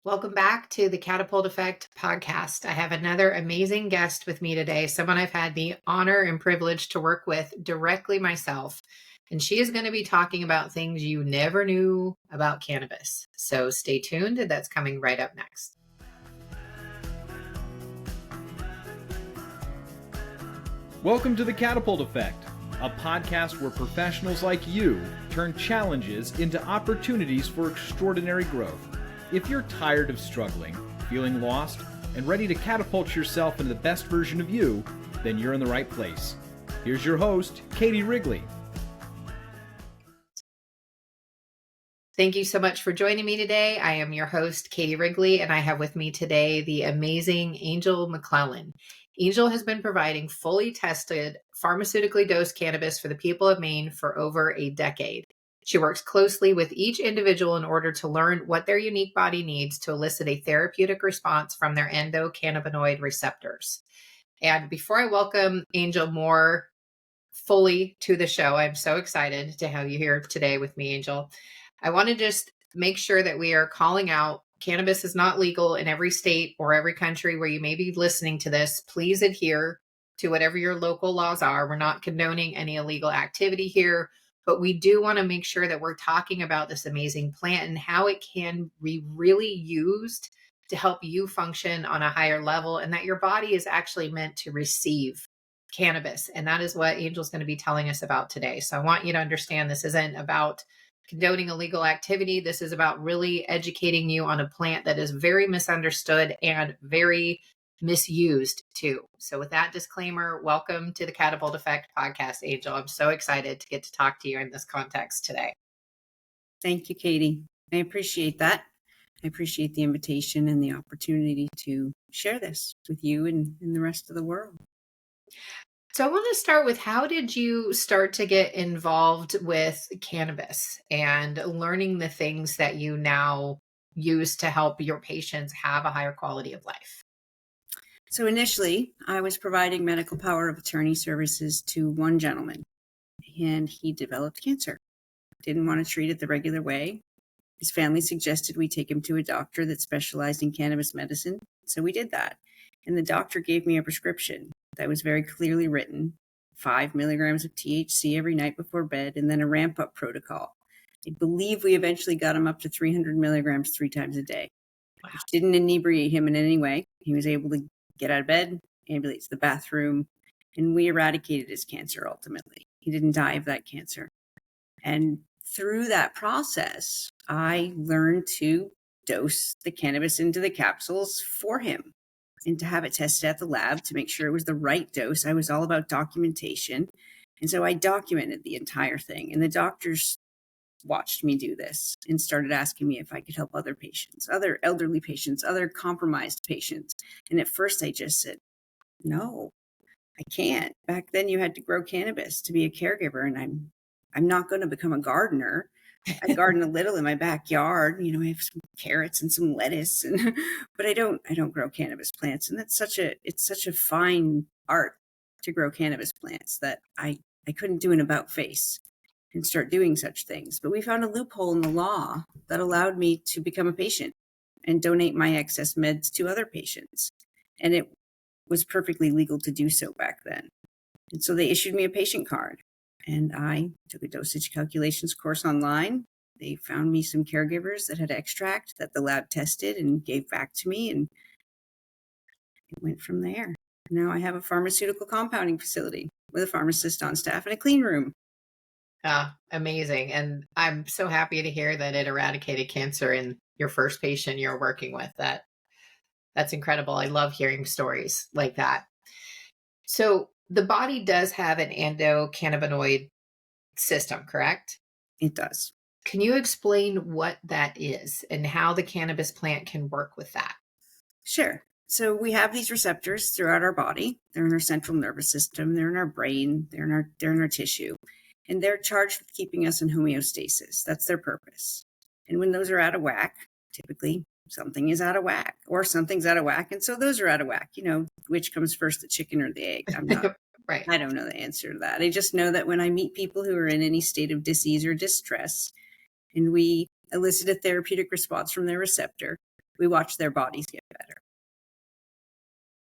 Welcome back to the Catapult Effect podcast. I have another amazing guest with me today, someone I've had the honor and privilege to work with directly myself. And she is going to be talking about things you never knew about cannabis. So stay tuned. That's coming right up next. Welcome to the Catapult Effect, a podcast where professionals like you turn challenges into opportunities for extraordinary growth. If you're tired of struggling, feeling lost, and ready to catapult yourself into the best version of you, then you're in the right place. Here's your host, Katie Wrigley. Thank you so much for joining me today. I am your host, Katie Wrigley, and I have with me today the amazing Angel McLellan. Angel has been providing fully tested, pharmaceutically dosed cannabis for the people of Maine for over a decade. She works closely with each individual in order to learn what their unique body needs to elicit a therapeutic response from their endocannabinoid receptors. And before I welcome Angel more fully to the show, I'm so excited to have you here today with me, Angel. I want to just make sure that we are calling out cannabis is not legal in every state or every country where you may be listening to this. Please adhere to whatever your local laws are. We're not condoning any illegal activity here. But we do want to make sure that we're talking about this amazing plant and how it can be really used to help you function on a higher level, and that your body is actually meant to receive cannabis. And that is what Angel's going to be telling us about today. So I want you to understand this isn't about condoning illegal activity. This is about really educating you on a plant that is very misunderstood and very misused too. So with that disclaimer, welcome to the Catapult Effect podcast, Angel. I'm so excited to get to talk to you in this context today. Thank you, Katie. I appreciate that. I appreciate the invitation and the opportunity to share this with you and the rest of the world. So I want to start with, how did you start to get involved with cannabis and learning the things that you now use to help your patients have a higher quality of life? So initially, I was providing medical power of attorney services to one gentleman, and he developed cancer. Didn't want to treat it the regular way. His family suggested we take him to a doctor that specialized in cannabis medicine. So we did that. And the doctor gave me a prescription that was very clearly written, 5 milligrams of THC every night before bed, and then a ramp-up protocol. I believe we eventually got him up to 300 milligrams 3 times a day, which didn't inebriate him in any way. He was able to get out of bed, ambulate to the bathroom, and we eradicated his cancer ultimately. He didn't die of that cancer. And through that process, I learned to dose the cannabis into the capsules for him and to have it tested at the lab to make sure it was the right dose. I was all about documentation. And so I documented the entire thing. And the doctors watched me do this and started asking me if I could help other patients, other elderly patients, other compromised patients. And at first I just said, no, I can't. Back then you had to grow cannabis to be a caregiver, and I'm not going to become a gardener. I garden a little in my backyard. I have some carrots and some lettuce, but I don't grow cannabis plants. And it's such a fine art to grow cannabis plants that I couldn't do an about face and start doing such things. But we found a loophole in the law that allowed me to become a patient and donate my excess meds to other patients. And it was perfectly legal to do so back then. And so they issued me a patient card. And I took a dosage calculations course online. They found me some caregivers that had extract that the lab tested and gave back to me, and it went from there. Now I have a pharmaceutical compounding facility with a pharmacist on staff and a clean room. Amazing. And I'm so happy to hear that it eradicated cancer in your first patient you're working with. That's incredible. I love hearing stories like that. So the body does have an endocannabinoid system, correct? It does. Can you explain what that is and how the cannabis plant can work with that? Sure. So we have these receptors throughout our body. They're in our central nervous system. They're in our brain. They're in our tissue. And they're charged with keeping us in homeostasis. That's their purpose. And when those are out of whack, typically something is out of whack, or something's out of whack. And so those are out of whack. Which comes first, the chicken or the egg? I'm not right. I don't know the answer to that. I just know that when I meet people who are in any state of disease or distress, and we elicit a therapeutic response from their receptor, we watch their bodies get better.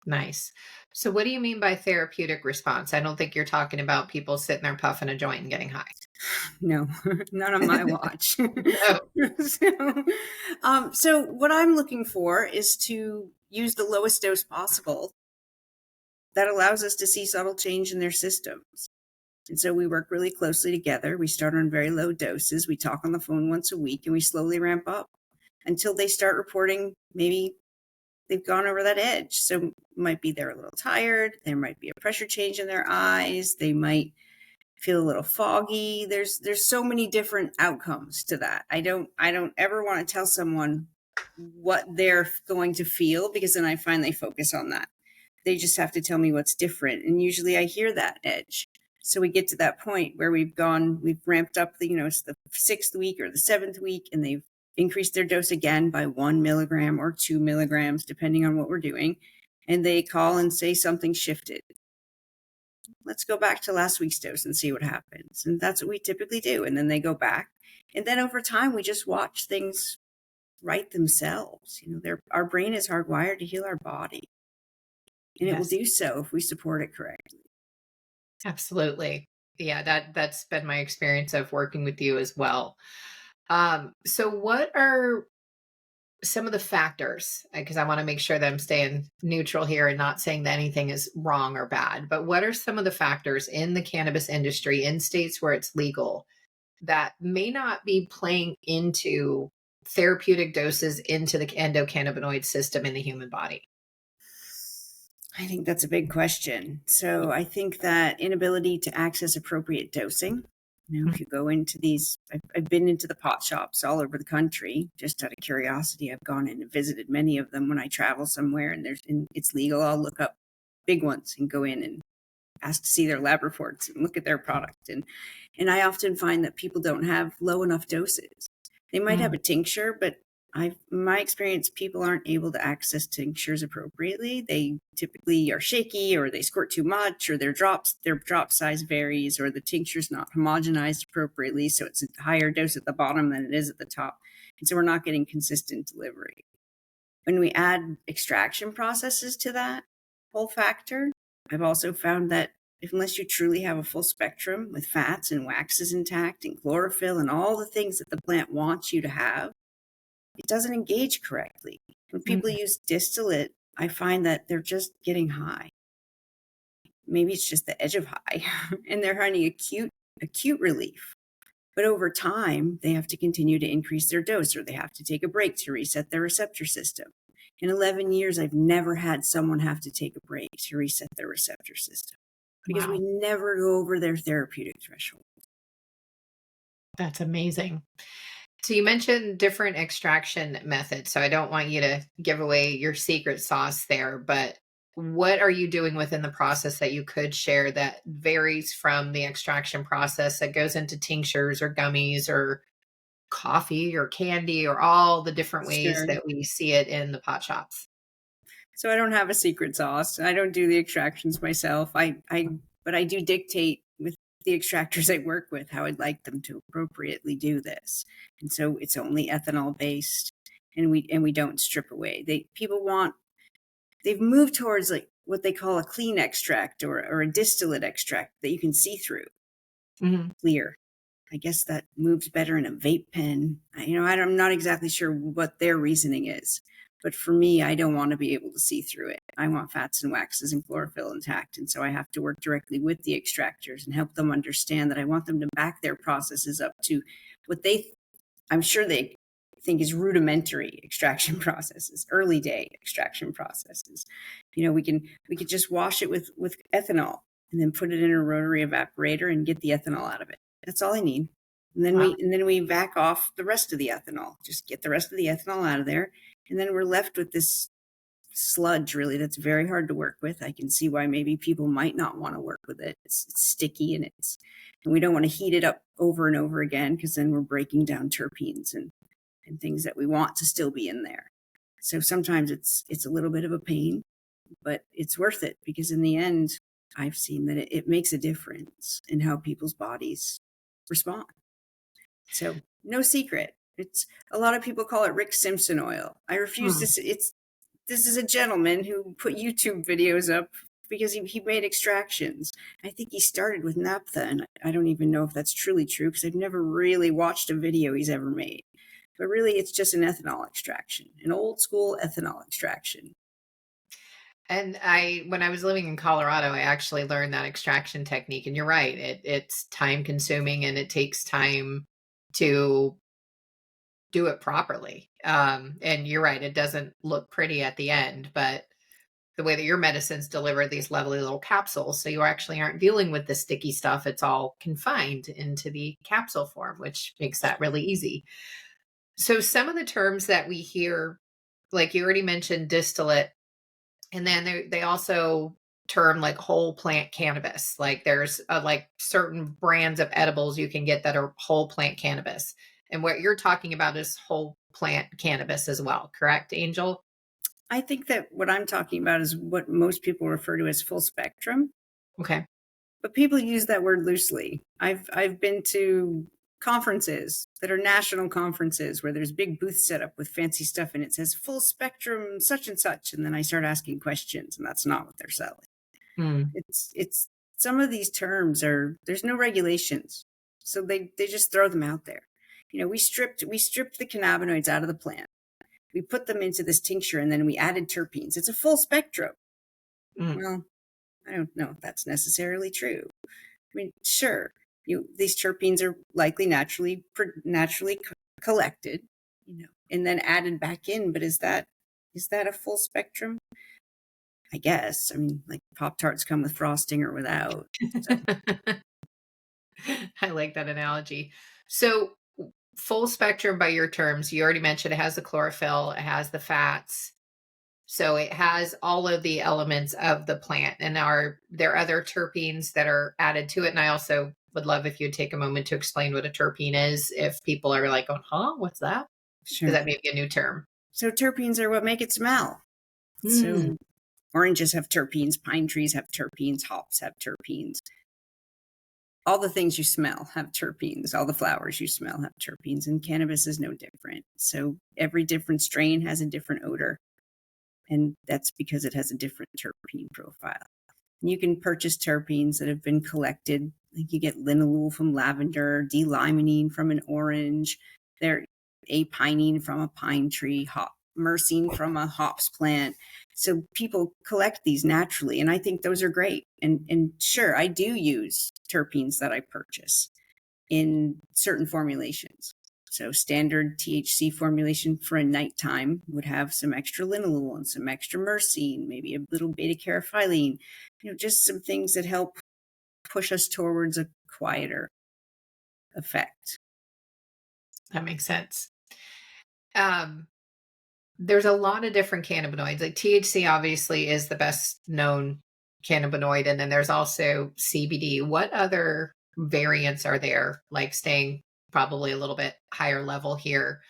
Nice. So what do you mean by therapeutic response? I don't think you're talking about people sitting there puffing a joint and getting high. No, not on my watch. No. So what I'm looking for is to use the lowest dose possible that allows us to see subtle change in their systems. And so we work really closely together. We start on very low doses. We talk on the phone once a week, and we slowly ramp up until they start reporting maybe they've gone over that edge. So it might be they're a little tired. There might be a pressure change in their eyes. They might feel a little foggy. There's so many different outcomes to that. I don't ever want to tell someone what they're going to feel, because then I find they focus on that. They just have to tell me what's different. And usually I hear that edge. So we get to that point where we've ramped up it's the 6th week or the 7th week, and they've increased their dose again by 1 milligram or 2 milligrams, depending on what we're doing. And they call and say something shifted. Let's go back to last week's dose and see what happens. And that's what we typically do. And then they go back. And then over time, we just watch things right themselves. Our brain is hardwired to heal our body. And it will do so if we support it correctly. Absolutely. Yeah, that's been my experience of working with you as well. So what are some of the factors, because I want to make sure that I'm staying neutral here and not saying that anything is wrong or bad, but what are some of the factors in the cannabis industry in states where it's legal that may not be playing into therapeutic doses into the endocannabinoid system in the human body? I think that's a big question. So I think that inability to access appropriate dosing. If you go into these, I've been into the pot shops all over the country, just out of curiosity. I've gone in and visited many of them when I travel somewhere and it's legal. I'll look up big ones and go in and ask to see their lab reports and look at their product. And I often find that people don't have low enough doses. They might have a tincture, but in my experience, people aren't able to access tinctures appropriately. They typically are shaky, or they squirt too much, or their drop size varies, or the tincture's not homogenized appropriately. So it's a higher dose at the bottom than it is at the top. And so we're not getting consistent delivery. When we add extraction processes to that whole factor, I've also found that unless you truly have a full spectrum with fats and waxes intact and chlorophyll and all the things that the plant wants you to have, it doesn't engage correctly. When people use distillate, I find that they're just getting high. Maybe it's just the edge of high, and they're finding acute relief. But over time, they have to continue to increase their dose, or they have to take a break to reset their receptor system. In 11 years, I've never had someone have to take a break to reset their receptor system, because we never go over their therapeutic threshold. That's amazing. So you mentioned different extraction methods. So I don't want you to give away your secret sauce there, but what are you doing within the process that you could share that varies from the extraction process that goes into tinctures or gummies or coffee or candy or all the different ways that we see it in the pot shops? So I don't have a secret sauce. I don't do the extractions myself. But I do dictate with the extractors I work with how I'd like them to appropriately do this. And so it's only ethanol based, and we don't strip away. They've moved towards like what they call a clean extract or a distillate extract that you can see through. Clear. I guess that moves better in a vape pen. I'm not exactly sure what their reasoning is, but for me, I don't want to be able to see through it. I want fats and waxes and chlorophyll intact. And so I have to work directly with the extractors and help them understand that I want them to back their processes up to what I'm sure they think is rudimentary extraction processes, early day extraction processes. We could just wash it with ethanol and then put it in a rotary evaporator and get the ethanol out of it. That's all I need. And then we back off the rest of the ethanol, just get the rest of the ethanol out of there. And then we're left with this sludge, really, that's very hard to work with. I can see why maybe people might not want to work with it. It's sticky, and we don't want to heat it up over and over again, because then we're breaking down terpenes and things that we want to still be in there. So sometimes it's a little bit of a pain, but it's worth it, because in the end, I've seen that it makes a difference in how people's bodies respond. So no secret. It's a lot of people call it Rick Simpson oil. I refuse to say this is a gentleman who put YouTube videos up because he made extractions. I think he started with naphtha, and I don't even know if that's truly true because I've never really watched a video he's ever made. But really, it's just an ethanol extraction, an old school ethanol extraction. And when I was living in Colorado, I actually learned that extraction technique. And you're right, it's time consuming and it takes time to do it properly. And you're right, it doesn't look pretty at the end, but the way that your medicines deliver these lovely little capsules, so you actually aren't dealing with the sticky stuff. It's all confined into the capsule form, which makes that really easy. So some of the terms that we hear, like you already mentioned, distillate. And then they also term like whole plant cannabis. Like there's like certain brands of edibles you can get that are whole plant cannabis. And what you're talking about is whole plant cannabis as well, correct, Angel? I think that what I'm talking about is what most people refer to as full spectrum, Okay. but people use that word loosely. I've been to conferences that are national conferences where there's big booths set up with fancy stuff and it says full spectrum such and such, and then I start asking questions and that's not what they're selling. Mm. It's some of these terms there's no regulations, so they just throw them out there. We stripped the cannabinoids out of the plant, we put them into this tincture, and then we added terpenes. It's a full spectrum. Mm. Well, I don't know if that's necessarily true. I mean, sure, these terpenes are likely naturally collected, and then added back in. But is that a full spectrum? I guess. I mean, like Pop-Tarts come with frosting or without. So. I like that analogy. So full spectrum by your terms, you already mentioned it has the chlorophyll, it has the fats. So it has all of the elements of the plant. And are there other terpenes that are added to it? And I also would love if you'd take a moment to explain what a terpene is, if people are like going, huh, what's that? Sure. Because that may be a new term. So terpenes are what make it smell. Mm. So oranges have terpenes, pine trees have terpenes, hops have terpenes. All the things you smell have terpenes. All the flowers you smell have terpenes, and cannabis is no different. So every different strain has a different odor, and that's because it has a different terpene profile. And you can purchase terpenes that have been collected. Like you get linalool from lavender, D-limonene from an orange, they're apinene from a pine tree, myrcene from a hops plant. So people collect these naturally, and I think those are great. And sure, I do use terpenes that I purchase in certain formulations. So standard THC formulation for a nighttime would have some extra linalool and some extra myrcene, maybe a little beta-caryophyllene, just some things that help push us towards a quieter effect. That makes sense. There's a lot of different cannabinoids. Like THC obviously is the best known cannabinoid. And then there's also CBD. What other variants are there? Like staying probably a little bit higher level here.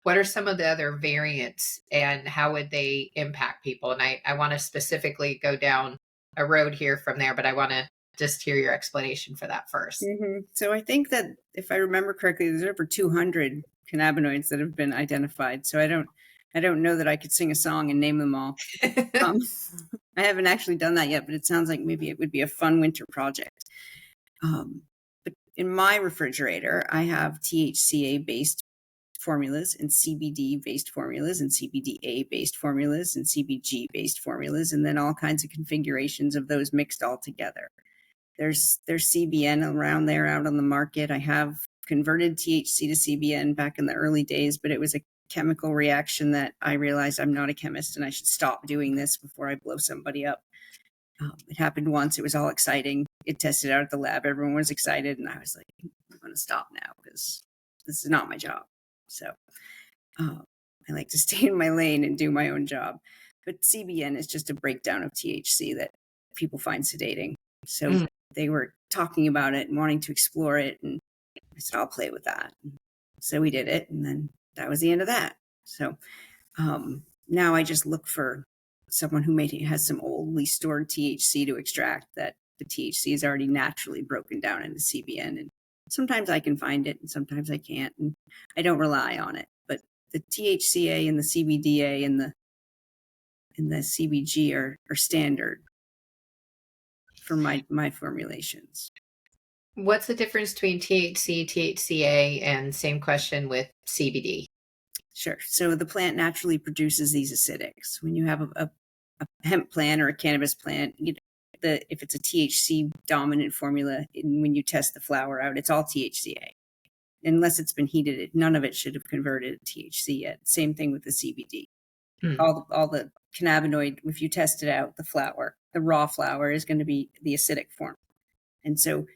What are some of the other variants and how would they impact people? And I want to specifically go down a road here from there, but I want to just hear your explanation for that first. Mm-hmm. So I think that if I remember correctly, there's over 200 cannabinoids that have been identified. So I don't know that I could sing a song and name them all. I haven't actually done that yet, but it sounds like maybe it would be a fun winter project. But in my refrigerator, I have THCA-based formulas and CBD-based formulas and CBDA-based formulas and CBG-based formulas, and then all kinds of configurations of those mixed all together. There's CBN around there out on the market. I have converted THC to CBN back in the early days, but it was a chemical reaction that I realized I'm not a chemist and I should stop doing this before I blow somebody up. It happened once. It was all exciting. It tested out at the lab. Everyone was excited. And I was like, I'm going to stop now because this is not my job. So I like to stay in my lane and do my own job. But CBN is just a breakdown of THC that people find sedating. So they were talking about it and wanting to explore it. And I said, I'll play with that. So we did it. And then that was the end of that. So now I just look for someone who has some oldly stored THC to extract that the THC is already naturally broken down into CBN and Sometimes I can find it and sometimes I can't, and I don't rely on it. But the THCA and the CBDA and the CBG are standard for my formulations. What's the difference between THC, THCA, and same question with CBD? Sure. So the plant naturally produces these acidics. When you have a hemp plant or a cannabis plant, if it's a THC dominant formula, when you test the flower out, it's all THCA. Unless it's been heated, none of it should have converted to THC yet. Same thing with the CBD. All the cannabinoid, if you test it out, the raw flower is going to be the acidic form. And so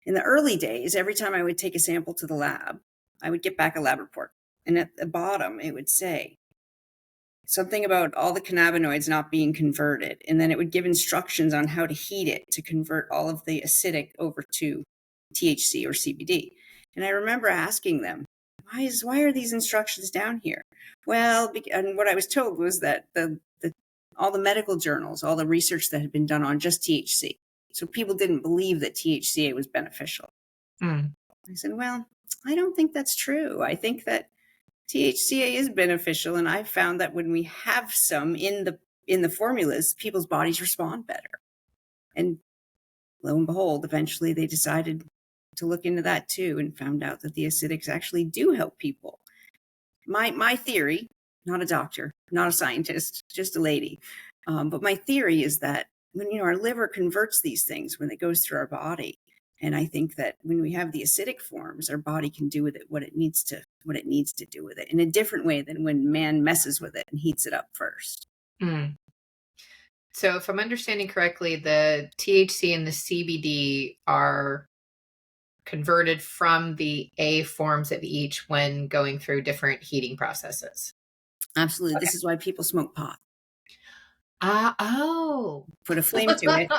in the early days, every time I would take a sample to the lab, I would get back a lab report. And at the bottom, it would say something about all the cannabinoids not being converted. And then it would give instructions on how to heat it to convert all of the acidic over to THC or CBD. And I remember asking them, why are these instructions down here? Well, and what I was told was that all the medical journals, all the research that had been done on just THC. So people didn't believe that THCA was beneficial. I said, well, I don't think that's true. I think that THCA is beneficial. And I've found that when we have some in the formulas, people's bodies respond better. And lo and behold, eventually they decided to look into that too and found out that the acidics actually do help people. My theory, not a doctor, not a scientist, just a lady, but my theory is that when our liver converts these things when it goes through our body, and I think that when we have the acidic forms, our body can do with it what it needs to do with it in a different way than when man messes with it and heats it up first. So if I'm understanding correctly, the THC and the CBD are converted from the A forms of each when going through different heating processes. Absolutely. Okay. This is why people smoke pot. Oh. Put a flame to it.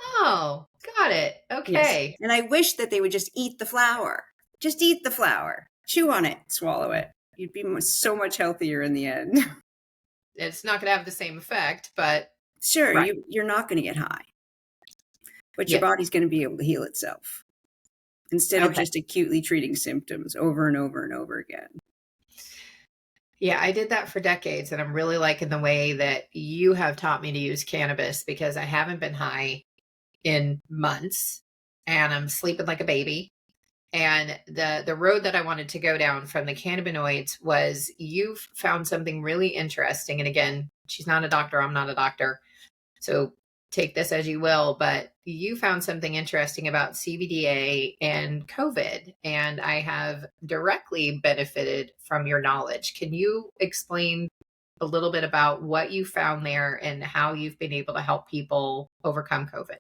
Oh, got it. Okay. Yes. And I wish that they would just eat the flower. Just eat the flower. Chew on it. Swallow it. You'd be so much healthier in the end. It's not going to have the same effect, but... Sure, right. You're not going to get high. But your body's going to be able to heal itself. Instead of just acutely treating symptoms over and over and over again. Yeah, I did that for decades, and I'm really liking the way that you have taught me to use cannabis because I haven't been high in months, and I'm sleeping like a baby. And the road that I wanted to go down from the cannabinoids was you found something really interesting. And again, she's not a doctor, I'm not a doctor, so take this as you will, but you found something interesting about CBDA and COVID, and I have directly benefited from your knowledge. Can you explain a little bit about what you found there and how you've been able to help people overcome COVID?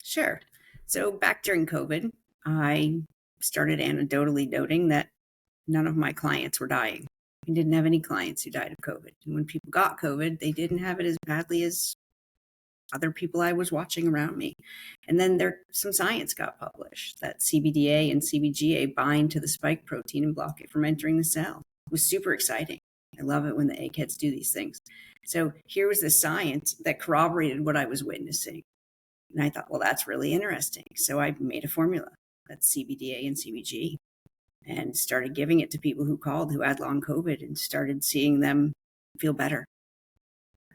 Sure. So back during COVID, I started anecdotally noting that none of my clients were dying. I didn't have any clients who died of COVID. And when people got COVID, they didn't have it as badly as other people I was watching around me. And then some science got published that CBDA and CBGA bind to the spike protein and block it from entering the cell. It was super exciting. I love it when the eggheads do these things. So here was the science that corroborated what I was witnessing. And I thought, well, that's really interesting. So I made a formula that's CBDA and CBG and started giving it to people who called who had long COVID and started seeing them feel better.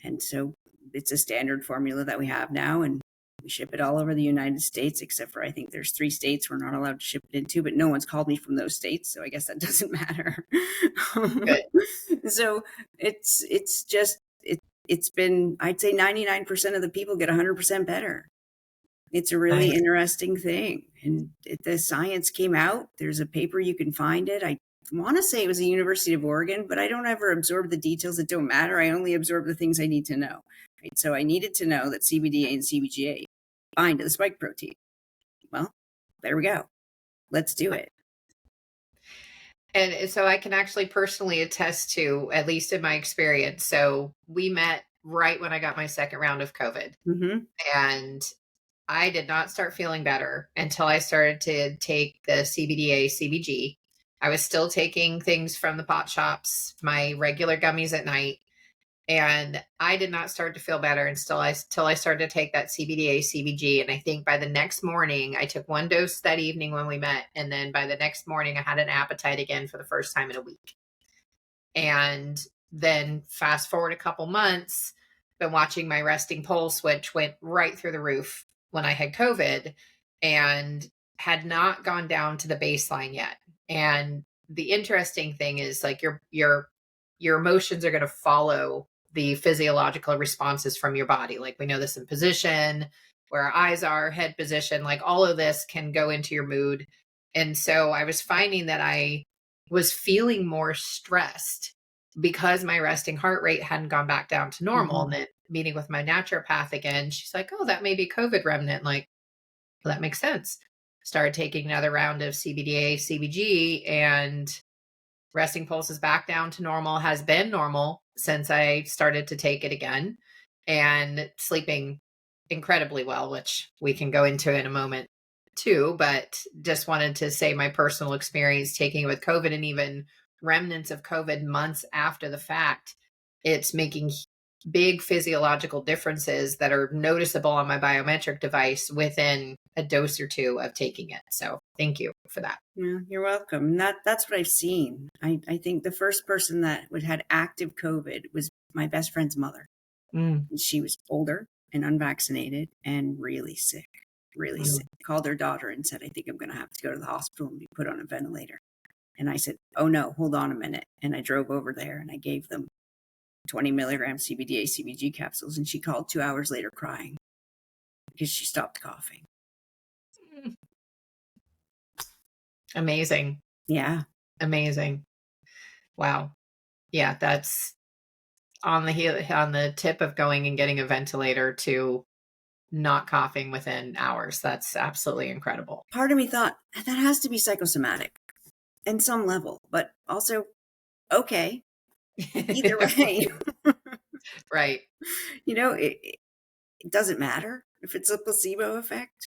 And so it's a standard formula that we have now, and we ship it all over the United States, except for I think there's 3 states we're not allowed to ship it into, but no one's called me from those states, so I guess that doesn't matter. Good. So it's been, I'd say 99% of the people get 100% better. It's a really interesting thing. And the science came out. There's a paper, you can find it. I want to say it was the University of Oregon, but I don't ever absorb the details that don't matter. I only absorb the things I need to know. Right? So I needed to know that CBDA and CBGA bind to the spike protein. Well, there we go. Let's do it. And so I can actually personally attest to, at least in my experience. So we met right when I got my second round of COVID. Mm-hmm. And I did not start feeling better until I started to take the CBDA, CBG. I was still taking things from the pot shops, my regular gummies at night. And I did not start to feel better until I started to take that CBDA, CBG. And I think by the next morning, I took one dose that evening when we met. And then by the next morning, I had an appetite again for the first time in a week. And then fast forward a couple months, been watching my resting pulse, which went right through the roof when I had COVID and had not gone down to the baseline yet. And the interesting thing is like your emotions are going to follow the physiological responses from your body. Like we know this in position, where our eyes are, head position, like all of this can go into your mood. And so I was finding that I was feeling more stressed because my resting heart rate hadn't gone back down to normal. And then meeting with my naturopath again, she's like, "Oh, that may be COVID remnant." Like, well, that makes sense. Started taking another round of CBDA, CBG, and resting pulse is back down to normal, has been normal since I started to take it again, and sleeping incredibly well, which we can go into in a moment too. But just wanted to say my personal experience taking it with COVID and even remnants of COVID months after the fact, it's making big physiological differences that are noticeable on my biometric device within a dose or two of taking it. So thank you for that. Yeah, you're welcome. That's what I've seen. I think the first person that had active COVID was my best friend's mother. Mm. And she was older and unvaccinated and really sick, really sick. Called her daughter and said, "I think I'm going to have to go to the hospital and be put on a ventilator." And I said, "Oh no, hold on a minute." And I drove over there and I gave them 20 milligram CBDA, CBG capsules. And she called 2 hours later crying because she stopped coughing. Amazing. Yeah. Amazing. Wow. Yeah, that's on the tip of going and getting a ventilator to not coughing within hours. That's absolutely incredible. Part of me thought that has to be psychosomatic in some level, but also, okay, either way. Right. It doesn't matter if it's a placebo effect.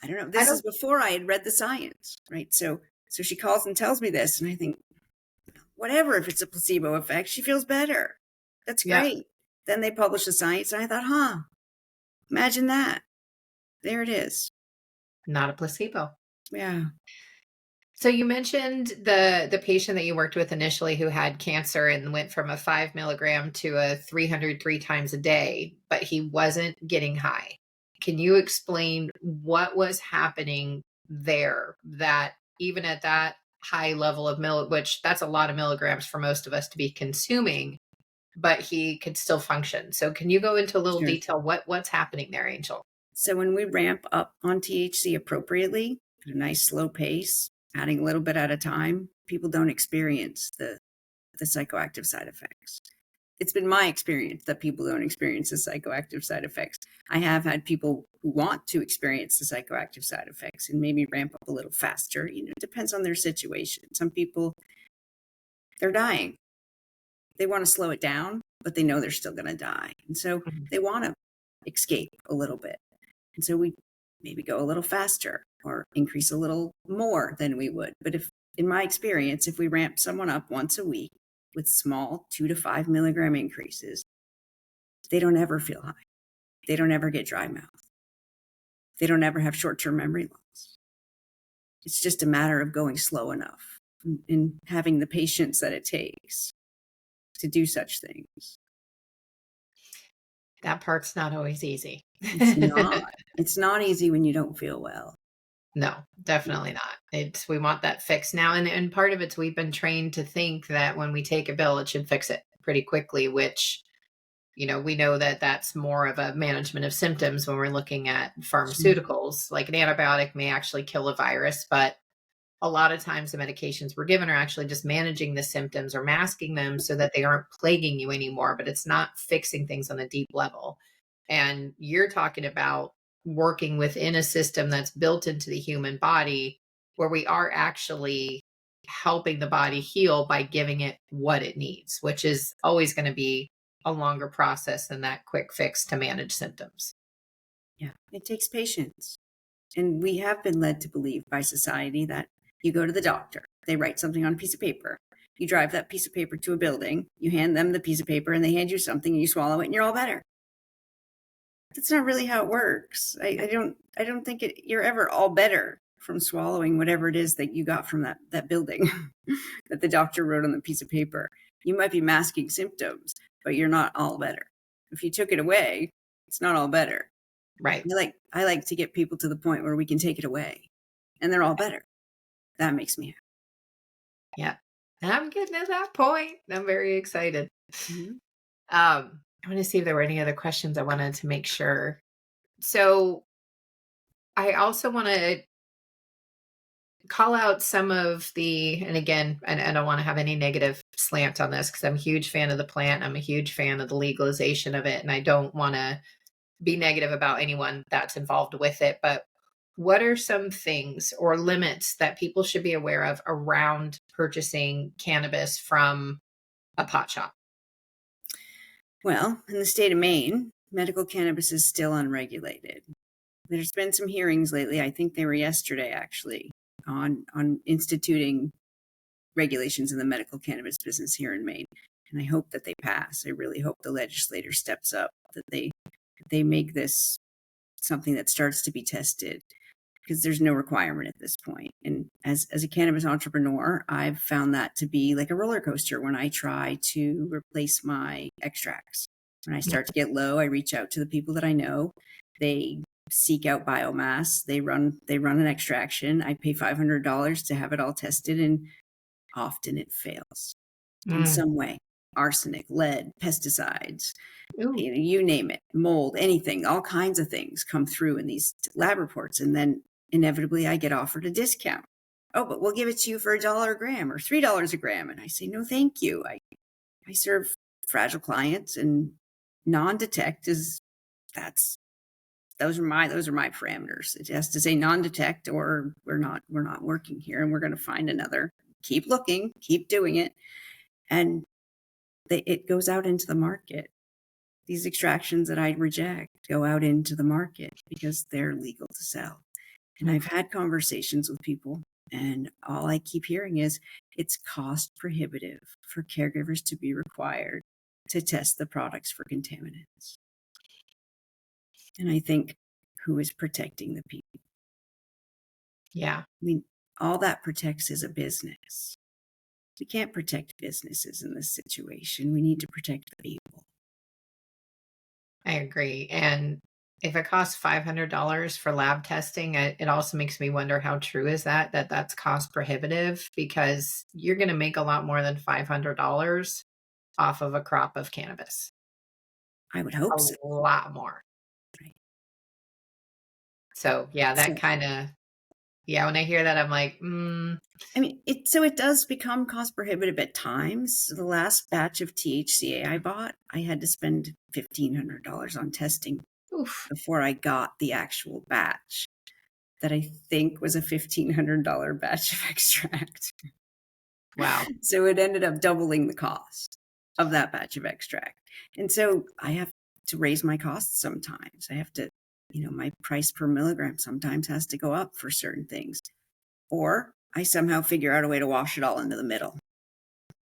I don't know. This is before I had read the science, right? So she calls and tells me this, and I think, whatever, if it's a placebo effect, she feels better. That's great. Yeah. Then they publish the science, and I thought, imagine that. There it is. Not a placebo. Yeah. So you mentioned the patient that you worked with initially who had cancer and went from a 5 milligram to a 303 times a day, but he wasn't getting high. Can you explain what was happening there that even at that high level of which that's a lot of milligrams for most of us to be consuming, but he could still function. So can you go into a little detail what's happening there, Angel? So when we ramp up on THC appropriately at a nice slow pace, adding a little bit at a time, people don't experience the psychoactive side effects. It's been my experience that people don't experience the psychoactive side effects. I have had people who want to experience the psychoactive side effects and maybe ramp up a little faster. It depends on their situation. Some people, they're dying. They want to slow it down, but they know they're still going to die. And so they want to escape a little bit. And so we maybe go a little faster or increase a little more than we would. But in my experience, if we ramp someone up once a week with small 2 to 5 milligram increases, they don't ever feel high. They don't ever get dry mouth. They don't ever have short-term memory loss. It's just a matter of going slow enough and having the patience that it takes to do such things. That part's not always easy. It's not. It's not easy when you don't feel well. No, definitely not. We want that fixed now. And part of it's we've been trained to think that when we take a pill, it should fix it pretty quickly, which, we know that that's more of a management of symptoms when we're looking at pharmaceuticals. Like an antibiotic may actually kill a virus, but a lot of times the medications we're given are actually just managing the symptoms or masking them so that they aren't plaguing you anymore, but it's not fixing things on a deep level. And you're talking about working within a system that's built into the human body where we are actually helping the body heal by giving it what it needs, which is always going to be a longer process than that quick fix to manage symptoms. Yeah, it takes patience. And we have been led to believe by society that you go to the doctor, they write something on a piece of paper, You drive that piece of paper to a building, you hand them the piece of paper, and they hand you something, and you swallow it, and you're all better. That's not really how it works. I don't think you're ever all better from swallowing whatever it is that you got from that building that the doctor wrote on the piece of paper. You might be masking symptoms, but you're not all better. If you took it away, it's not all better. Right. I like to get people to the point where we can take it away and they're all better. That makes me happy. Yeah. I'm getting to that point. I'm very excited. Mm-hmm. I want to see if there were any other questions I wanted to make sure. So I also want to call out some of and again, I don't want to have any negative slant on this because I'm a huge fan of the plant. I'm a huge fan of the legalization of it. And I don't want to be negative about anyone that's involved with it. But what are some things or limits that people should be aware of around purchasing cannabis from a pot shop? Well, in the state of Maine, medical cannabis is still unregulated. There's been some hearings lately. I think they were yesterday, actually, on instituting regulations in the medical cannabis business here in Maine. And I hope that they pass. I really hope the legislator steps up, that they make this something that starts to be tested, because there's no requirement at this point. And as a cannabis entrepreneur, I've found that to be like a roller coaster when I try to replace my extracts. When I start to get low, I reach out to the people that I know. They seek out biomass. They run an extraction. I pay $500 to have it all tested, and often it fails in some way. Arsenic, lead, pesticides, you name it, mold, anything, all kinds of things come through in these lab reports. And then inevitably I get offered a discount. Oh, but we'll give it to you for $1 a gram or $3 a gram. And I say, no, thank you. I serve fragile clients, and non-detect those are my parameters. It has to say non-detect, or we're not working here, and we're going to find another. Keep looking, keep doing it. And it goes out into the market. These extractions that I reject go out into the market because they're legal to sell. And I've had conversations with people, and all I keep hearing is it's cost prohibitive for caregivers to be required to test the products for contaminants. And I think, who is protecting the people? Yeah. I mean, all that protects is a business. We can't protect businesses in this situation. We need to protect the people. I agree. And if it costs $500 for lab testing, it also makes me wonder how true is that's cost prohibitive, because you're going to make a lot more than $500 off of a crop of cannabis. I would hope so. A lot more. Right. So yeah, when I hear that, I'm like, I mean, it does become cost prohibitive at times. So the last batch of THCA I bought, I had to spend $1,500 on testing before I got the actual batch that I think was a $1,500 batch of extract. Wow. So it ended up doubling the cost of that batch of extract. And so I have to raise my costs sometimes. I have to, my price per milligram sometimes has to go up for certain things. Or I somehow figure out a way to wash it all into the middle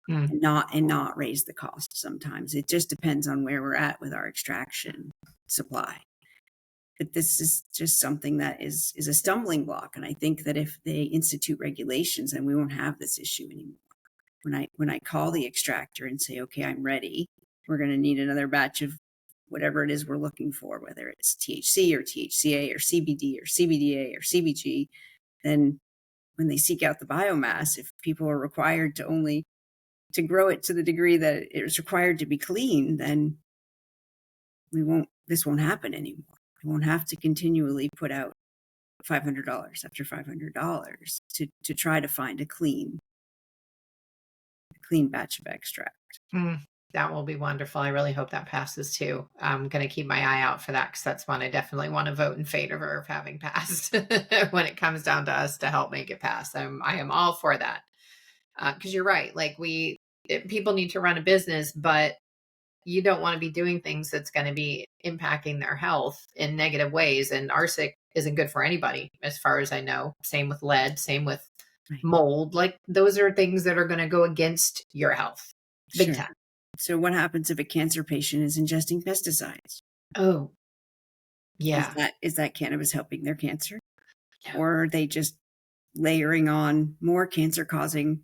and not raise the cost sometimes. It just depends on where we're at with our extraction supply. But this is just something that is a stumbling block. And I think that if they institute regulations, then we won't have this issue anymore. When I call the extractor and say, okay, I'm ready, we're going to need another batch of whatever it is we're looking for, whether it's THC or THCA or CBD or CBDA or CBG, then when they seek out the biomass, if people are required to grow it to the degree that it is required to be clean, then this won't happen anymore. We won't have to continually put out $500 after $500 to try to find a clean batch of extract. That will be wonderful. I really hope that passes too. I'm going to keep my eye out for that, because that's one I definitely want to vote in favor of having passed when it comes down to us to help make it pass. I am all for that. Because you're right. Like people need to run a business, but you don't want to be doing things that's going to be impacting their health in negative ways. And arsenic isn't good for anybody, as far as I know. Same with lead, same with Right. mold, like those are things that are going to go against your health. Big Sure. time. So what happens if a cancer patient is ingesting pesticides? Oh, yeah. Is that cannabis helping their cancer? Yeah. Or are they just layering on more cancer causing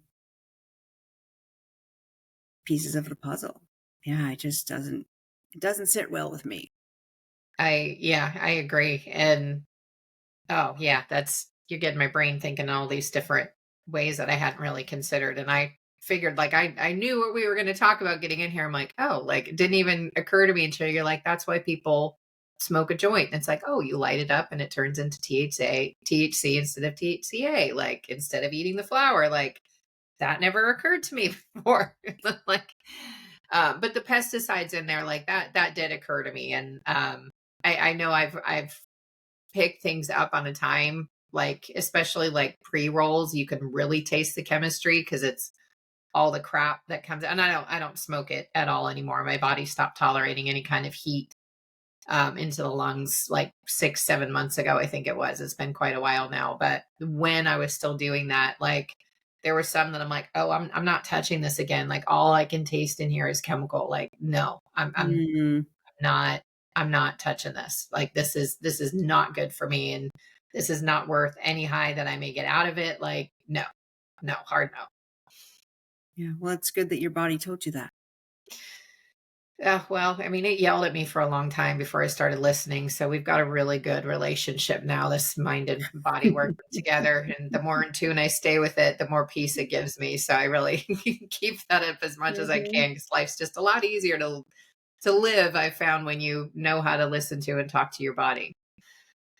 pieces of the puzzle? Yeah, it doesn't sit well with me. I agree. And oh, yeah, you're getting my brain thinking all these different ways that I hadn't really considered. And I figured like I knew what we were going to talk about getting in here. I'm like, oh, like it didn't even occur to me until you're like, that's why people smoke a joint. And it's like, oh, you light it up and it turns into THC instead of THCA. Like instead of eating the flower, like that never occurred to me before. Like, but the pesticides in there, like that did occur to me. And I know I've pick things up on a time, like especially like pre-rolls, you can really taste the chemistry because it's all the crap that comes. And I don't smoke it at all anymore. My body stopped tolerating any kind of heat into the lungs like 6-7 months ago, I think it was. It's been quite a while now, but when I was still doing that, like there were some that I'm like, oh, I'm not touching this again. Like all I can taste in here is chemical. Like no, I'm Mm, not I'm not touching this. Like this is not good for me, and this is not worth any high that I may get out of it. Like no. No, hard no. yeah. Well, it's good that your body told you that. Well, I mean, it yelled at me for a long time before I started listening. So we've got a really good relationship now, this mind and body working together. And the more in tune I stay with it, the more peace it gives me. So I really keep that up as much as I Mhm. can because life's just a lot easier to live, I found, when you know how to listen to and talk to your body.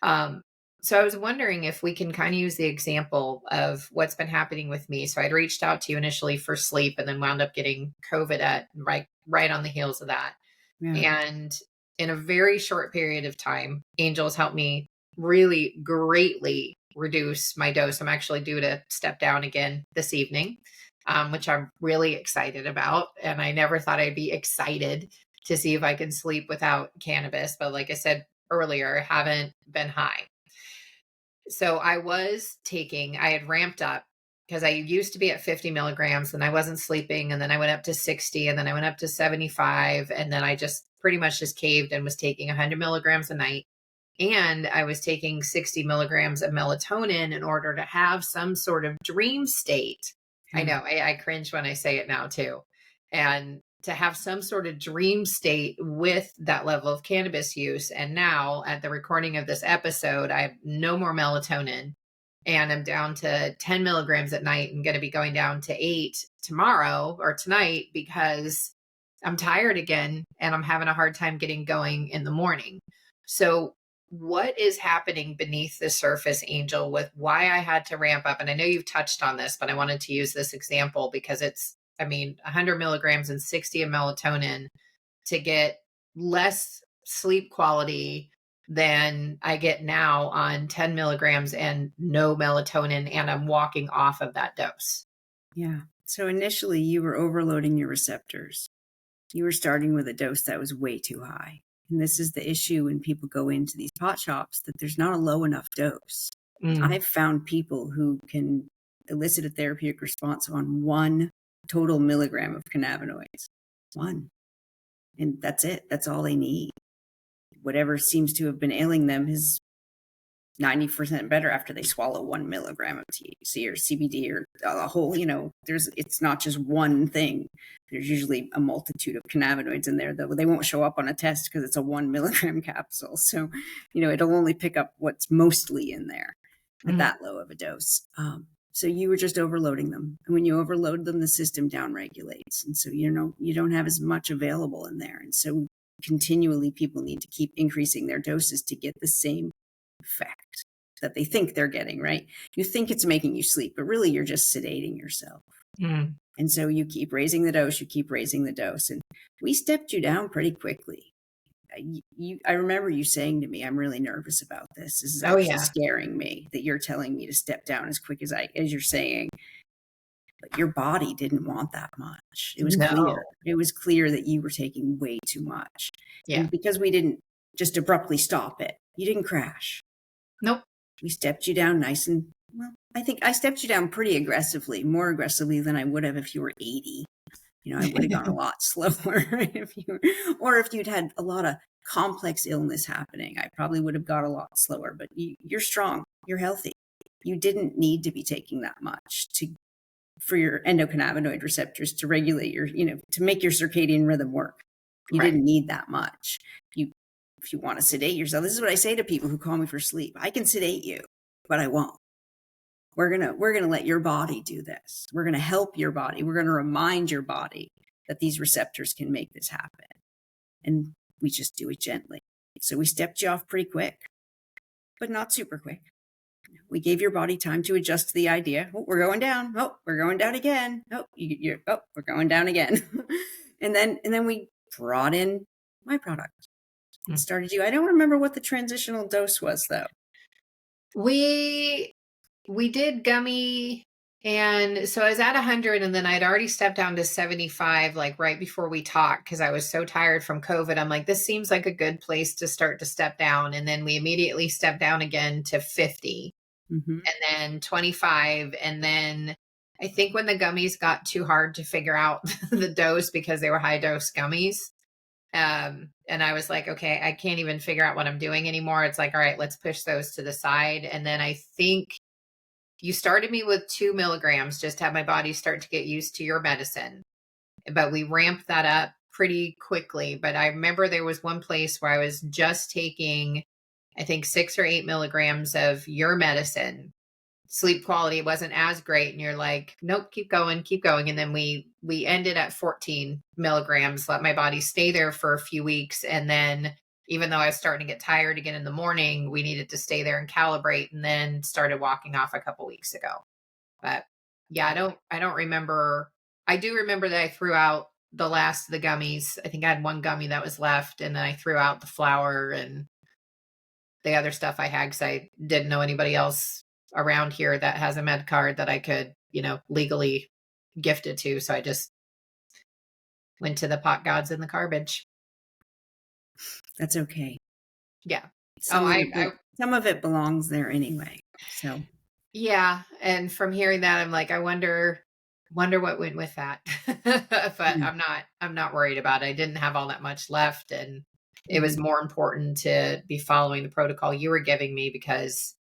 Um, so I was wondering if we can kind of use the example of what's been happening with me. So I'd reached out to you initially for sleep and then wound up getting COVID at right on the heels of that. Yeah. And in a very short period of time, Angel's helped me really greatly reduce my dose. I'm actually due to step down again this evening, which I'm really excited about. And I never thought I'd be excited to see if I can sleep without cannabis. But like I said earlier, I haven't been high. So I had ramped up because I used to be at 50 milligrams and I wasn't sleeping. And then I went up to 60 and then I went up to 75. And then I just pretty much just caved and was taking 100 milligrams a night. And I was taking 60 milligrams of melatonin in order to have some sort of dream state. I Yeah. know I cringe when I say it now too. And to have some sort of dream state with that level of cannabis use. And now at the recording of this episode, I have no more melatonin and I'm down to 10 milligrams at night. I'm going to be going down to 8 tomorrow or tonight because I'm tired again and I'm having a hard time getting going in the morning. So, what is happening beneath the surface, Angel, with why I had to ramp up? And I know you've touched on this, but I wanted to use this example because I mean, 100 milligrams and 60 of melatonin to get less sleep quality than I get now on 10 milligrams and no melatonin. And I'm walking off of that dose. Yeah. So initially, you were overloading your receptors. You were starting with a dose that was way too high. And this is the issue when people go into these pot shops, that there's not a low enough dose. Mm. I've found people who can elicit a therapeutic response on 1 total milligram of cannabinoids. 1. And that's it. That's all they need. Whatever seems to have been ailing them is 90% better after they swallow 1 milligram of THC or CBD or a whole, it's not just one thing. There's usually a multitude of cannabinoids in there, though they won't show up on a test because it's a 1 milligram capsule. So, it'll only pick up what's mostly in there at Mm. that low of a dose. So you were just overloading them. And when you overload them, the system downregulates. And so, you don't have as much available in there. And so continually people need to keep increasing their doses to get the same effect that they think they're getting, right? You think it's making you sleep, but really you're just sedating yourself. Mm. And so you keep raising the dose, And we stepped you down pretty quickly. I remember you saying to me, I'm really nervous about this. This is Oh, actually yeah. scaring me that you're telling me to step down as quick as you're saying. But your body didn't want that much. It was clear. No. It was clear that you were taking way too much. Yeah. And because we didn't just abruptly stop it, you didn't crash. Nope. We stepped you down nice and I think I stepped you down pretty aggressively, more aggressively than I would have if you were 80. I would have gone a lot slower if you'd had a lot of complex illness happening. I probably would have got a lot slower, but you're strong, you're healthy. You didn't need to be taking that much for your endocannabinoid receptors to regulate to make your circadian rhythm work. You Right. didn't need that much. If you want to sedate yourself, this is what I say to people who call me for sleep. I can sedate you, but I won't. We're going to let your body do this. We're going to help your body. We're going to remind your body that these receptors can make this happen. And we just do it gently. So we stepped you off pretty quick, but not super quick. We gave your body time to adjust to the idea. Oh, we're going down. Oh, we're going down again. Oh, we're going down again. and then we brought in my product. Started you. I don't remember what the transitional dose was though. We did gummy, and so I was at 100, and then I'd already stepped down to 75, like right before we talked, because I was so tired from COVID. I'm like, this seems like a good place to start to step down. And then we immediately stepped down again to 50, and then 25. And then I think when the gummies got too hard to figure out the dose because they were high dose gummies, and I was like, okay, I can't even figure out what I'm doing anymore. It's like, all right, let's push those to the side. And then I think you started me with 2 milligrams just to have my body start to get used to your medicine. But we ramped that up pretty quickly. But I remember there was one place where I was just taking, I think 6 or 8 milligrams of your medicine. Sleep quality wasn't as great. And you're like, nope, keep going, keep going. And then we ended at 14 milligrams, let my body stay there for a few weeks. And then even though I was starting to get tired again in the morning, we needed to stay there and calibrate, and then started walking off a couple weeks ago. But yeah, I don't remember. I do remember that I threw out the last of the gummies. I think I had one gummy that was left, and then I threw out the flour and the other stuff I had because I didn't know anybody else around here that has a med card that I could, legally gift it to. So I just went to the pot gods in the garbage. That's okay. Yeah. Some of it belongs there anyway. So yeah. And from hearing that, I'm like, I wonder what went with that. But I'm not worried about it. I didn't have all that much left. And it was more important to be following the protocol you were giving me because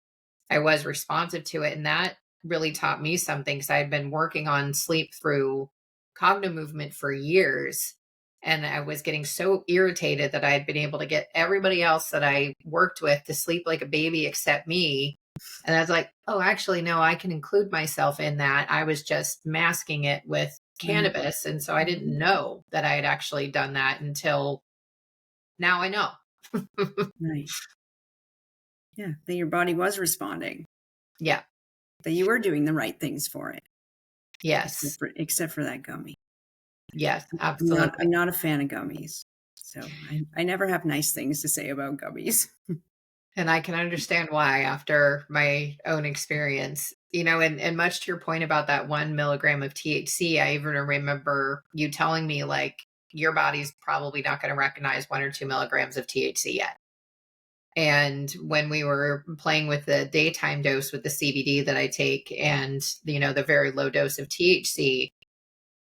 I was responsive to it. And that really taught me something because I had been working on sleep through cognitive movement for years. And I was getting so irritated that I had been able to get everybody else that I worked with to sleep like a baby except me. And I was like, oh, actually, no, I can include myself in that. I was just masking it with cannabis. And so I didn't know that I had actually done that until now I know. Right. Yeah, that your body was responding. Yeah. That you were doing the right things for it. Yes. Except for that gummy. Yes, absolutely. I'm not a fan of gummies. So I never have nice things to say about gummies. And I can understand why after my own experience, and much to your point about that 1 milligram of THC, I even remember you telling me like, your body's probably not going to recognize 1 or 2 milligrams of THC yet. And when we were playing with the daytime dose with the CBD that I take and, the very low dose of THC,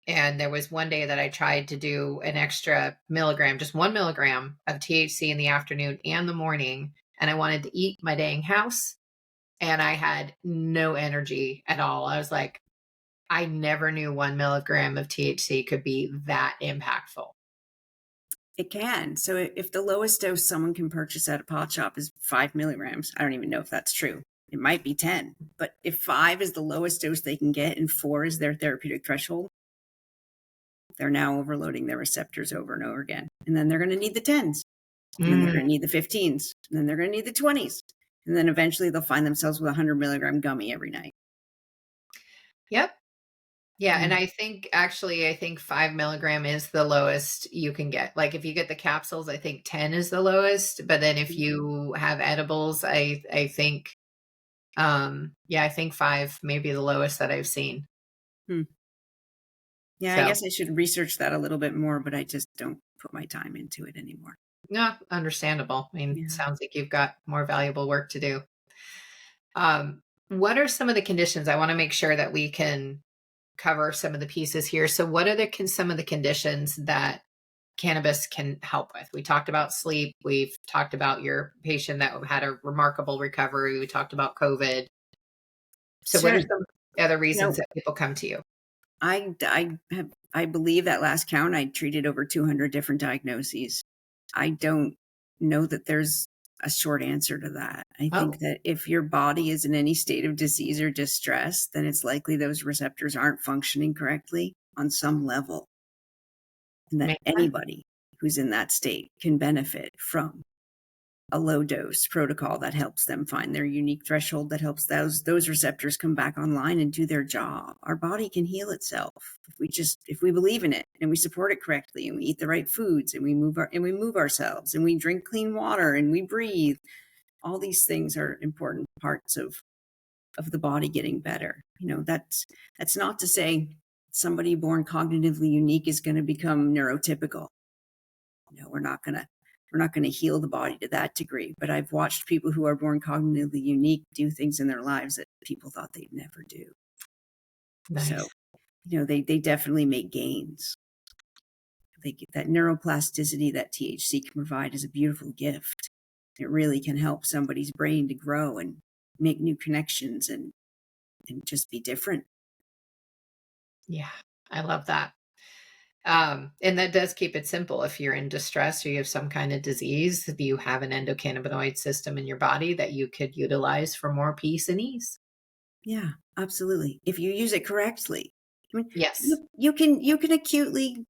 and there was one day that I tried to do an extra milligram, just 1 milligram of THC in the afternoon and the morning. And I wanted to eat my dang house. And I had no energy at all. I was like, I never knew 1 milligram of THC could be that impactful. It can. So if the lowest dose someone can purchase at a pot shop is 5 milligrams, I don't even know if that's true. It might be 10. But if 5 is the lowest dose they can get and 4 is their therapeutic threshold, they're now overloading their receptors over and over again. And then they're going to need the 10s. And then they're going to need the 15s. And then they're going to need the 20s. And then eventually they'll find themselves with a 100 milligram gummy every night. Yep. Yeah. And I think 5 milligram is the lowest you can get. Like if you get the capsules, I think 10 is the lowest. But then if you have edibles, I think, I think 5 may be the lowest that I've seen. Yeah, so I guess I should research that a little bit more, but I just don't put my time into it anymore. No, understandable. I mean, it sounds like you've got more valuable work to do. What are some of the conditions? I want to make sure that we can cover some of the pieces here. So what are some of the conditions that cannabis can help with? We talked about sleep. We've talked about your patient that had a remarkable recovery. We talked about COVID. So what are Sure. some other reasons No, that people come to you? I believe at last count, I treated over 200 different diagnoses. I don't know that there's a short answer to that. I Oh, think that if your body is in any state of disease or distress, then it's likely those receptors aren't functioning correctly on some level, and that makes sense. anybody who's in that state can benefit from a low dose protocol that helps them find their unique threshold, that helps those receptors come back online and do their job. Our body can heal itself if we believe in it and we support it correctly and we eat the right foods and we move ourselves and we drink clean water and we breathe. All these things are important parts of the body getting better. That's not to say somebody born cognitively unique is going to become neurotypical. We're not going to heal the body to that degree, but I've watched people who are born cognitively unique do things in their lives that people thought they'd never do. So, Nice. they definitely make gains. They get that neuroplasticity that THC can provide is a beautiful gift. It really can help somebody's brain to grow and make new connections and just be different. Yeah, I love that. And that does keep it simple. If you're in distress or you have some kind of disease, you have an endocannabinoid system in your body that you could utilize for more peace and ease. Yeah, absolutely. If you use it correctly. I mean, Yes. you can acutely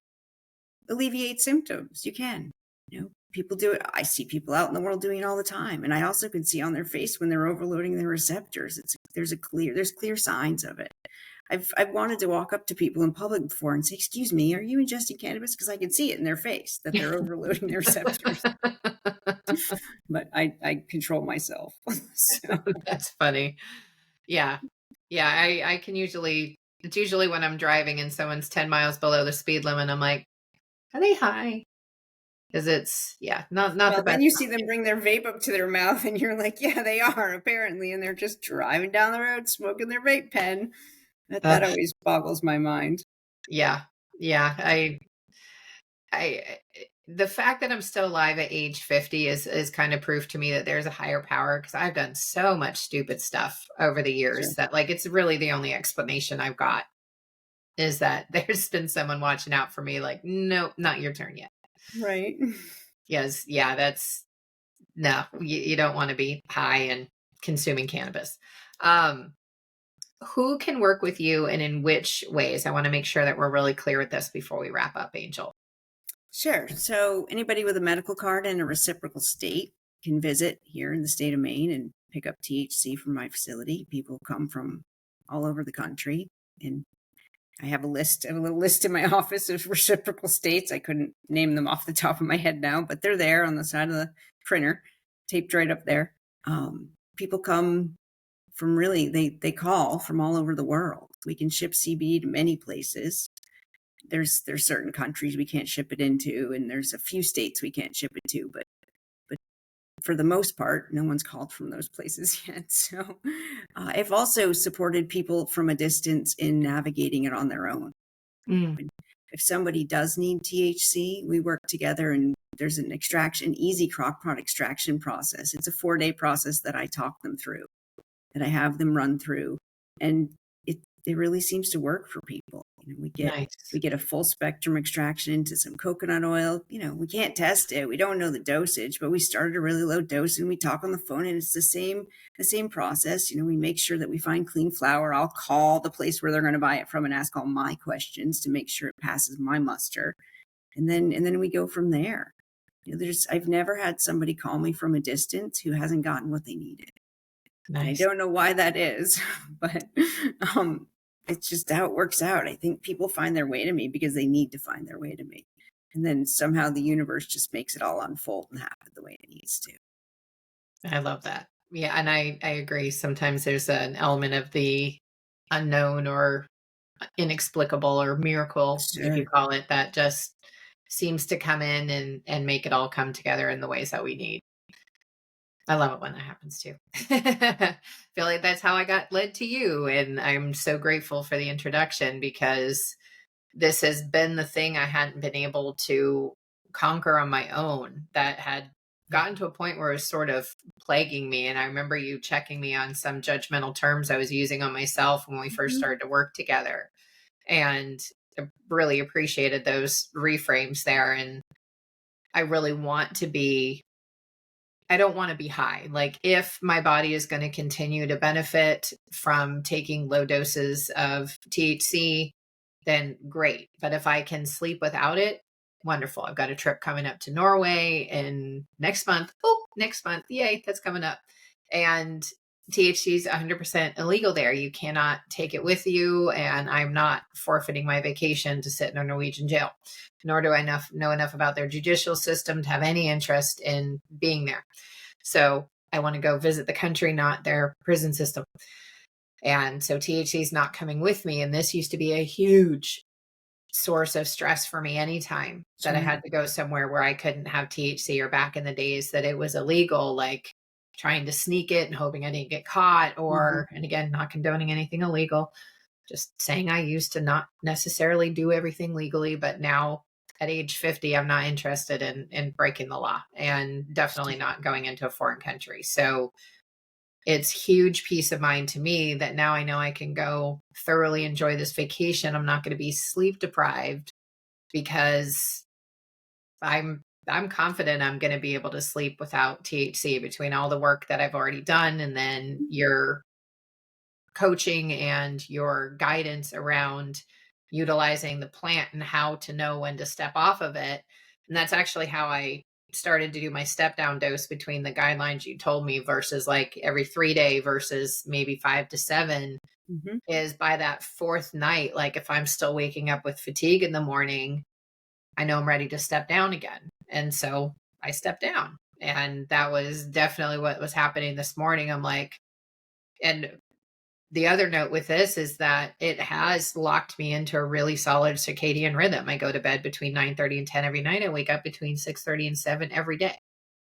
alleviate symptoms. You can. People do it. I see people out in the world doing it all the time, and I also can see on their face when they're overloading their receptors. There's clear signs of it. I've wanted to walk up to people in public before and say, "Excuse me, are you ingesting cannabis?" Because I can see it in their face that they're overloading their receptors. But I control myself. So That's funny. Yeah. Yeah. I can it's usually when I'm driving and someone's 10 miles below the speed limit. I'm like, are they high? Because it's, yeah, not the well, then best. you see them bring their vape up to their mouth, and you're like, "Yeah, they are apparently," and they're just driving down the road smoking their vape pen. That Ugh, always boggles my mind. yeah. Yeah. The fact that I'm still alive at age 50 is kind of proof to me that there's a higher power because I've done so much stupid stuff over the Sure. years that like it's really the only explanation I've got is that there's been someone watching out for me like, nope, not your turn yet. Right. Yes, yeah, that's no, you don't want to be high and consuming cannabis. Um, who can work with you and in which ways? I want to make sure that we're really clear with this before we wrap up, Angel. Sure. So anybody with a medical card in a reciprocal state can visit here in the state of Maine and pick up THC from my facility. People come from all over the country, and I have a little list in my office of reciprocal states. I couldn't name them off the top of my head now, but they're there on the side of the printer, taped right up there. People come from they call from all over the world. We can ship CBD to many places. There's certain countries we can't ship it into, and there's a few states we can't ship it to, but for the most part, no one's called from those places yet. So I've also supported people from a distance in navigating it on their own. Mm, If somebody does need THC, we work together, and there's an easy crock pot extraction process. It's a 4-day process that I talk them through, that I have them run through, and it really seems to work for people. We nice. get a full spectrum extraction into some coconut oil. We can't test it. We don't know the dosage, but we started a really low dose and we talk on the phone, and it's the same process. We make sure that we find clean flower. I'll call the place where they're going to buy it from and ask all my questions to make sure it passes my muster. And then we go from there. I've never had somebody call me from a distance who hasn't gotten what they needed. And I Nice. don't know why that is, but it's just how it works out. I think people find their way to me because they need to find their way to me. And then somehow the universe just makes it all unfold and happen the way it needs to. I love that. Yeah, and I agree. Sometimes there's an element of the unknown or inexplicable or miracle, if you Sure. call it, that just seems to come in and make it all come together in the ways that we need. I love it when that happens too. I feel like that's how I got led to you. And I'm so grateful for the introduction because this has been the thing I hadn't been able to conquer on my own that had gotten to a point where it was sort of plaguing me. And I remember you checking me on some judgmental terms I was using on myself when we first Mhm. started to work together. And I really appreciated those reframes there. And I really want to be I don't want to be high. Like if my body is going to continue to benefit from taking low doses of THC, then great. But if I can sleep without it, wonderful. I've got a trip coming up to Norway in next month. Oh, next month. Yay, that's coming up. And THC is 100% illegal there. You cannot take it with you. And I'm not forfeiting my vacation to sit in a Norwegian jail, nor do I know enough about their judicial system to have any interest in being there. So I want to go visit the country, not their prison system. And so THC is not coming with me. And this used to be a huge source of stress for me anytime that I Sure. had to go somewhere where I couldn't have THC, or back in the days that it was illegal, like trying to sneak it and hoping I didn't get caught, Mhm. or, and again, not condoning anything illegal, just saying I used to not necessarily do everything legally, but now at age 50, I'm not interested in breaking the law and definitely not going into a foreign country. So it's huge peace of mind to me that now I know I can go thoroughly enjoy this vacation. I'm not going to be sleep deprived because I'm confident I'm going to be able to sleep without THC between all the work that I've already done, and then your coaching and your guidance around utilizing the plant and how to know when to step off of it. And that's actually how I started to do my step down dose between the guidelines you told me versus like every 3 day versus maybe 5 to 7, Mhm. is by that fourth night. Like if I'm still waking up with fatigue in the morning, I know I'm ready to step down again. And so I stepped down. And that was definitely what was happening this morning. I'm like, and the other note with this is that it has locked me into a really solid circadian rhythm. I go to bed between 9:30 and 10 every night. I wake up between 6:30 and 7 every day.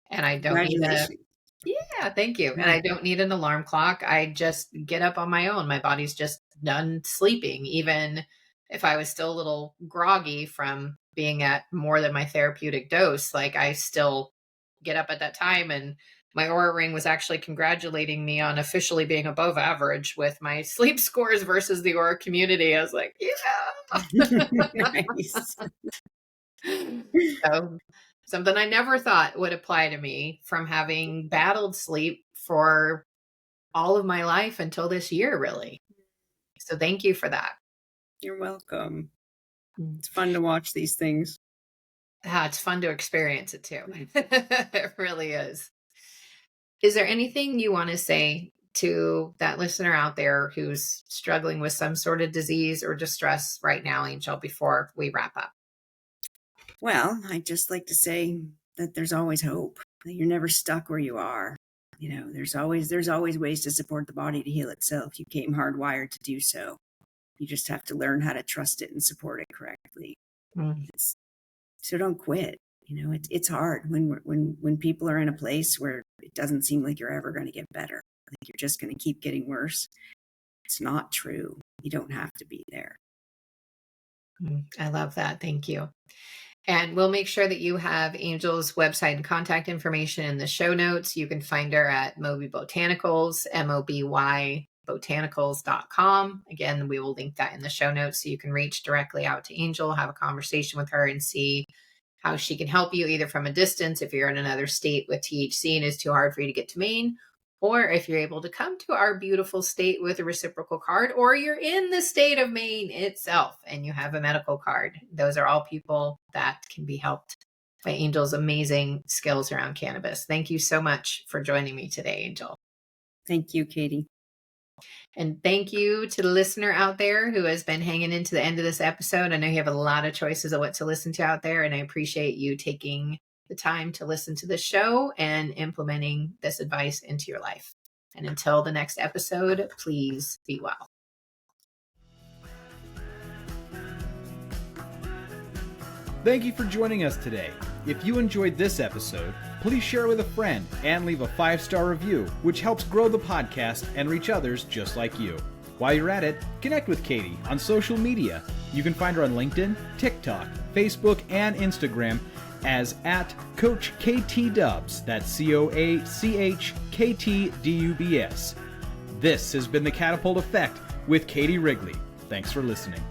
And I don't need a Congratulations. Yeah, thank you. And Yeah. I don't need an alarm clock. I just get up on my own. My body's just done sleeping. Even if I was still a little groggy from being at more than my therapeutic dose, like I still get up at that time. And my aura ring was actually congratulating me on officially being above average with my sleep scores versus the aura community. I was like, Nice. yeah. So something I never thought would apply to me from having battled sleep for all of my life until this year, really. So thank you for that. You're welcome. Mm. It's fun to watch these things. It's fun to experience it too. It really is. Is there anything you want to say to that listener out there who's struggling with some sort of disease or distress right now, Angel, before we wrap up? Well, I'd just like to say that there's always hope. That you're never stuck where you are. There's always ways to support the body to heal itself. You came hardwired to do so. You just have to learn how to trust it and support it correctly. Mm. So don't quit. It's hard when people are in a place where it doesn't seem like you're ever going to get better. Like you're just going to keep getting worse. It's not true. You don't have to be there. I love that. Thank you. And we'll make sure that you have Angel's website and contact information in the show notes. You can find her at Moby Botanicals, MOBY botanicals.com. Again, we will link that in the show notes so you can reach directly out to Angel, have a conversation with her, and see how she can help you either from a distance if you're in another state with THC and it's too hard for you to get to Maine, or if you're able to come to our beautiful state with a reciprocal card, or you're in the state of Maine itself and you have a medical card. Those are all people that can be helped by Angel's amazing skills around cannabis. Thank you so much for joining me today, Angel. Thank you, Katie. And thank you to the listener out there who has been hanging into the end of this episode. I know you have a lot of choices of what to listen to out there, and I appreciate you taking the time to listen to the show and implementing this advice into your life. And until the next episode, please be well. Thank you for joining us today. If you enjoyed this episode, please share it with a friend and leave a 5-star review, which helps grow the podcast and reach others just like you. While you're at it, connect with Katie on social media. You can find her on LinkedIn, TikTok, Facebook, and Instagram as @CoachKTDubs. That's CoachKTDubs. This has been the Catapult Effect with Katie Wrigley. Thanks for listening.